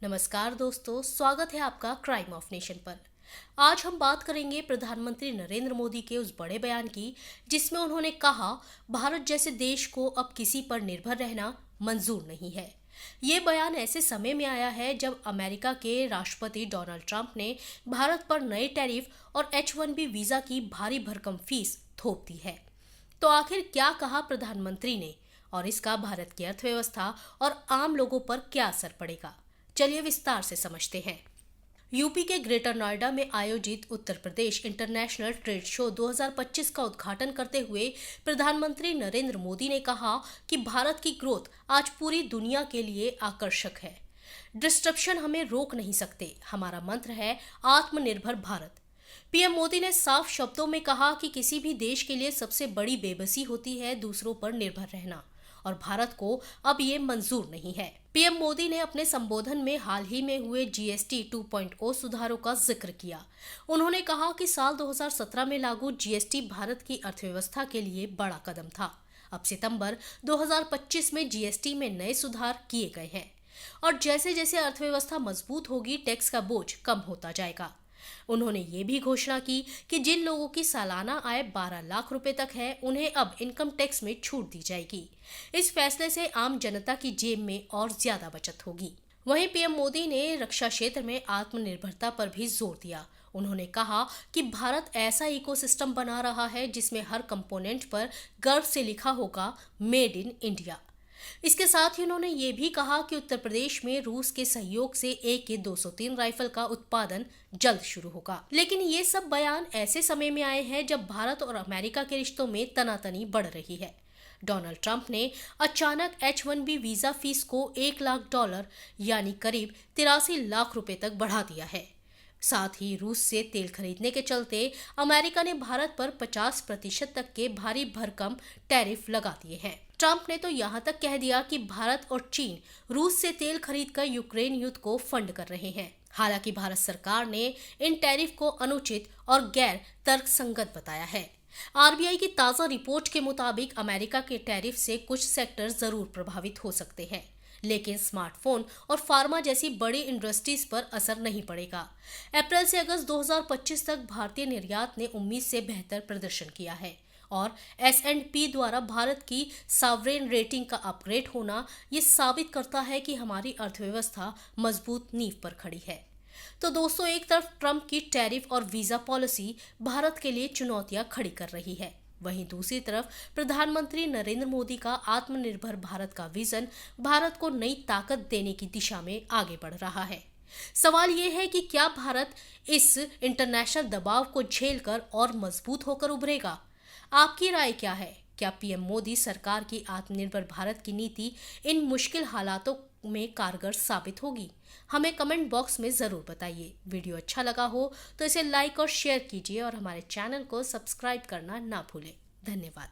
नमस्कार दोस्तों, स्वागत है आपका क्राइम ऑफ नेशन पर। आज हम बात करेंगे प्रधानमंत्री नरेंद्र मोदी के उस बड़े बयान की जिसमें उन्होंने कहा भारत जैसे देश को अब किसी पर निर्भर रहना मंजूर नहीं है। ये बयान ऐसे समय में आया है जब अमेरिका के राष्ट्रपति डोनाल्ड ट्रंप ने भारत पर नए टैरिफ और H-1B वीजा की भारी भरकम फीस थोप दी है। तो आखिर क्या कहा प्रधानमंत्री ने और इसका भारत की अर्थव्यवस्था और आम लोगों पर क्या असर पड़ेगा, चलिए विस्तार से समझते हैं। यूपी के ग्रेटर नोएडा में आयोजित Uttar Pradesh international trade show 2025 का उद्घाटन करते हुए प्रधानमंत्री नरेंद्र मोदी ने कहा कि भारत की ग्रोथ आज पूरी दुनिया के लिए आकर्षक है। डिस्ट्रप्शन हमें रोक नहीं सकते, हमारा मंत्र है आत्मनिर्भर भारत। पीएम मोदी ने साफ शब्दों में कहा कि किसी भी देश के लिए सबसे बड़ी बेबसी होती है दूसरों पर निर्भर रहना, और भारत को अब ये मंजूर नहीं है। पीएम मोदी ने अपने संबोधन में हाल ही में हुए जीएसटी 2.0 सुधारों का जिक्र किया। उन्होंने कहा कि साल 2017 में लागू जीएसटी भारत की अर्थव्यवस्था के लिए बड़ा कदम था। अब सितंबर 2025 में जीएसटी में नए सुधार किए गए हैं और जैसे जैसे अर्थव्यवस्था मजबूत होगी टैक्स का बोझ कम होता जाएगा। उन्होंने ये भी घोषणा की कि जिन लोगों की सालाना आय 12 लाख रुपए तक है उन्हें अब इनकम टैक्स में छूट दी जाएगी। इस फैसले से आम जनता की जेब में और ज्यादा बचत होगी। वहीं पीएम मोदी ने रक्षा क्षेत्र में आत्मनिर्भरता पर भी जोर दिया। उन्होंने कहा कि भारत ऐसा इकोसिस्टम बना रहा है जिसमें हर कंपोनेंट पर गर्व से लिखा होगा मेड इन इंडिया। इसके साथ ही उन्होंने ये भी कहा कि उत्तर प्रदेश में रूस के सहयोग से AK-203 राइफल का उत्पादन जल्द शुरू होगा। लेकिन ये सब बयान ऐसे समय में आए हैं जब भारत और अमेरिका के रिश्तों में तनातनी बढ़ रही है। डोनाल्ड ट्रंप ने अचानक H-1B वीजा फीस को $1 लाख यानी करीब 83 लाख रुपए तक बढ़ा दिया है। साथ ही रूस से तेल खरीदने के चलते अमेरिका ने भारत पर 50% तक के भारी भरकम टैरिफ लगा दिए हैं। ट्रंप ने तो यहाँ तक कह दिया कि भारत और चीन रूस से तेल खरीदकर यूक्रेन युद्ध को फंड कर रहे हैं। हालांकि भारत सरकार ने इन टैरिफ को अनुचित और गैर तर्कसंगत बताया है। आरबीआई की ताजा रिपोर्ट के मुताबिक अमेरिका के टैरिफ से कुछ सेक्टर जरूर प्रभावित हो सकते हैं, लेकिन स्मार्टफोन और फार्मा जैसी बड़ी इंडस्ट्रीज पर असर नहीं पड़ेगा। अप्रैल से अगस्त 2025 तक भारतीय निर्यात ने उम्मीद से बेहतर प्रदर्शन किया है और S&P द्वारा भारत की सॉवरेन रेटिंग का अपग्रेड होना ये साबित करता है कि हमारी अर्थव्यवस्था मजबूत नींव पर खड़ी है। तो दोस्तों, एक तरफ ट्रंप की टैरिफ और वीजा पॉलिसी भारत के लिए चुनौतियां खड़ी कर रही है, वहीं दूसरी तरफ प्रधानमंत्री नरेंद्र मोदी का आत्मनिर्भर भारत का विजन भारत को नई ताकत देने की दिशा में आगे बढ़ रहा है। सवाल ये है कि क्या भारत इस इंटरनेशनल दबाव को झेलकर और मजबूत होकर उभरेगा? आपकी राय क्या है? क्या पीएम मोदी सरकार की आत्मनिर्भर भारत की नीति इन मुश्किल हालातों में कारगर साबित होगी? हमें कमेंट बॉक्स में जरूर बताइए। वीडियो अच्छा लगा हो तो इसे लाइक और शेयर कीजिए और हमारे चैनल को सब्सक्राइब करना ना भूलें। धन्यवाद।